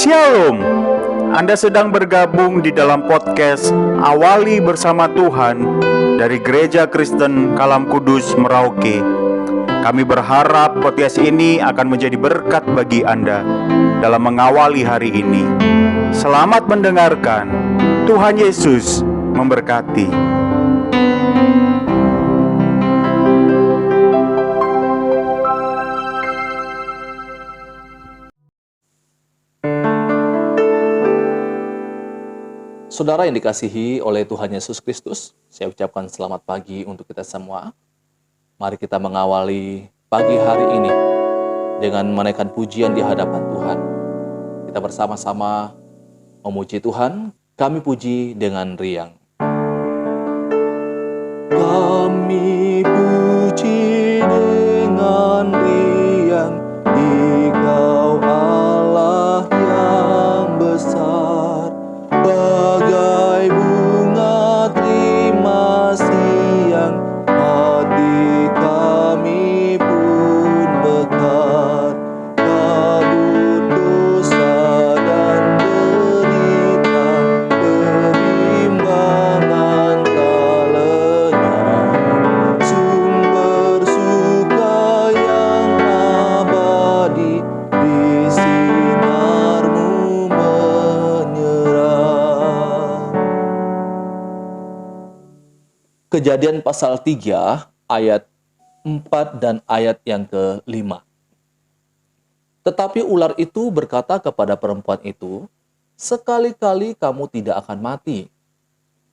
Shalom. Anda sedang bergabung di dalam podcast Awali Bersama Tuhan dari Gereja Kristen Kalam Kudus Merauke. Kami berharap podcast ini akan menjadi berkat bagi Anda dalam mengawali hari ini. Selamat mendengarkan. Tuhan Yesus memberkati. Saudara yang dikasihi oleh Tuhan Yesus Kristus, saya ucapkan selamat pagi untuk kita semua. Mari kita mengawali pagi hari ini dengan menaikkan pujian di hadapan Tuhan. Kita bersama-sama memuji Tuhan, kami puji dengan riang. Kami puji dengan riang, Engkau Allah yang besar. Bagai bunga terima siang, hati kami pun mekar. Kabut dosa dan derita, kebimbangan tak lenyap. Sumber suka yang abadi, di sinar-Mu menyerah. Kejadian pasal 3 ayat 4 dan ayat yang ke-5. Tetapi ular itu berkata kepada perempuan itu, "Sekali-kali kamu tidak akan mati.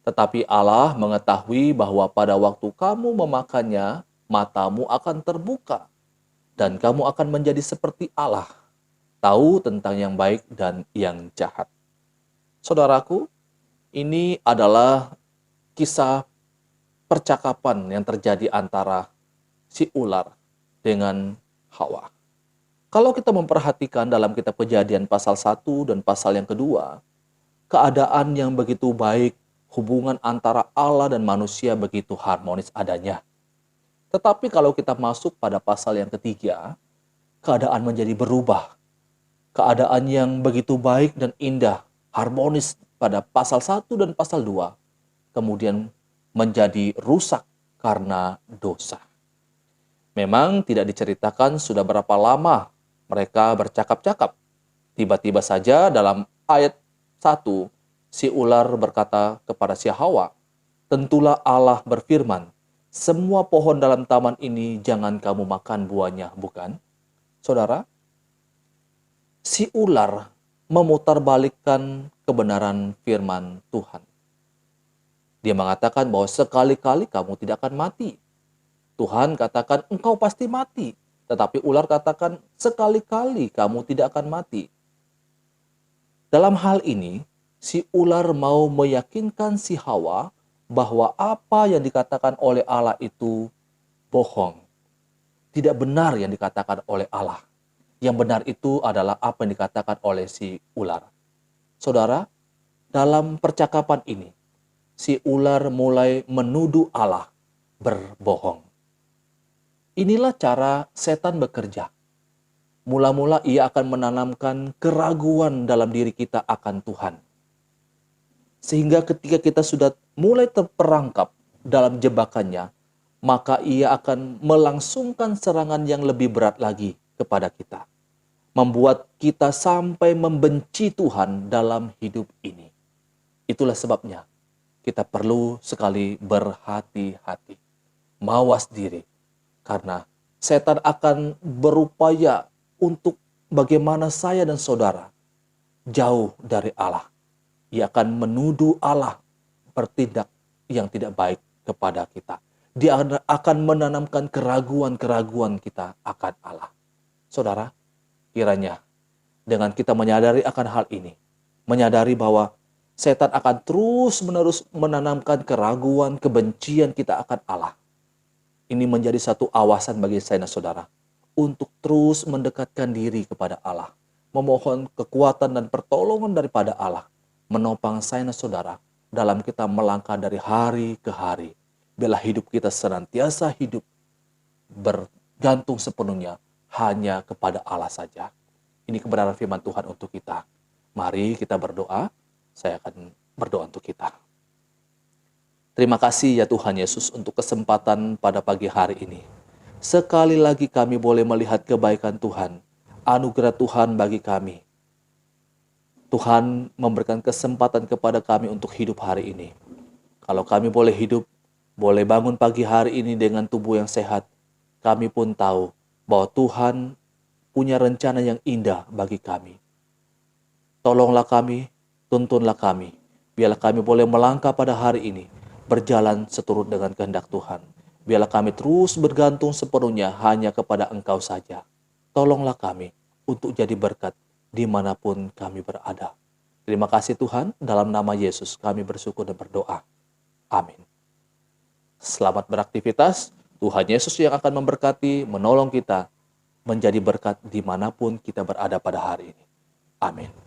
Tetapi Allah mengetahui bahwa pada waktu kamu memakannya, matamu akan terbuka, dan kamu akan menjadi seperti Allah, tahu tentang yang baik dan yang jahat." Saudaraku, ini adalah kisah percakapan yang terjadi antara si ular dengan Hawa. Kalau kita memperhatikan dalam kitab Kejadian pasal 1 dan pasal yang kedua, keadaan yang begitu baik, hubungan antara Allah dan manusia begitu harmonis adanya. Tetapi kalau kita masuk pada pasal yang ketiga, keadaan menjadi berubah. Keadaan yang begitu baik dan indah, harmonis pada pasal 1 dan pasal 2, kemudian menjadi rusak karena dosa. Memang tidak diceritakan sudah berapa lama mereka bercakap-cakap. Tiba-tiba saja dalam ayat 1, si ular berkata kepada si Hawa, "Tentulah Allah berfirman, semua pohon dalam taman ini jangan kamu makan buahnya, bukan?" Saudara, si ular memutarbalikkan kebenaran firman Tuhan. Dia mengatakan bahwa sekali-kali kamu tidak akan mati. Tuhan katakan engkau pasti mati. Tetapi ular katakan sekali-kali kamu tidak akan mati. Dalam hal ini, si ular mau meyakinkan si Hawa bahwa apa yang dikatakan oleh Allah itu bohong. Tidak benar yang dikatakan oleh Allah. Yang benar itu adalah apa yang dikatakan oleh si ular. Saudara, dalam percakapan ini, si ular mulai menuduh Allah berbohong. Inilah cara setan bekerja. Mula-mula ia akan menanamkan keraguan dalam diri kita akan Tuhan. Sehingga ketika kita sudah mulai terperangkap dalam jebakannya, maka ia akan melangsungkan serangan yang lebih berat lagi kepada kita. Membuat kita sampai membenci Tuhan dalam hidup ini. Itulah sebabnya kita perlu sekali berhati-hati, mawas diri, karena setan akan berupaya untuk bagaimana saya dan saudara jauh dari Allah. Ia akan menuduh Allah bertindak yang tidak baik kepada kita. Dia akan menanamkan keraguan-keraguan kita akan Allah. Saudara, kiranya dengan kita menyadari akan hal ini, menyadari bahwa setan akan terus-menerus menanamkan keraguan, kebencian kita akan Allah. Ini menjadi satu awasan bagi saya dan saudara untuk terus mendekatkan diri kepada Allah, memohon kekuatan dan pertolongan daripada Allah, menopang saya dan saudara dalam kita melangkah dari hari ke hari. Biarlah hidup kita senantiasa hidup bergantung sepenuhnya hanya kepada Allah saja. Ini kebenaran firman Tuhan untuk kita. Mari kita berdoa. Saya akan berdoa untuk kita. Terima kasih ya Tuhan Yesus untuk kesempatan pada pagi hari ini. Sekali lagi kami boleh melihat kebaikan Tuhan, anugerah Tuhan bagi kami. Tuhan memberikan kesempatan kepada kami untuk hidup hari ini. Kalau kami boleh hidup, boleh bangun pagi hari ini dengan tubuh yang sehat, kami pun tahu bahwa Tuhan punya rencana yang indah bagi kami. Tolonglah kami, tuntunlah kami, biarlah kami boleh melangkah pada hari ini, berjalan seturut dengan kehendak Tuhan. Biarlah kami terus bergantung sepenuhnya hanya kepada Engkau saja. Tolonglah kami untuk jadi berkat dimanapun kami berada. Terima kasih Tuhan, dalam nama Yesus kami bersyukur dan berdoa. Amin. Selamat beraktivitas, Tuhan Yesus yang akan memberkati, menolong kita, menjadi berkat dimanapun kita berada pada hari ini. Amin.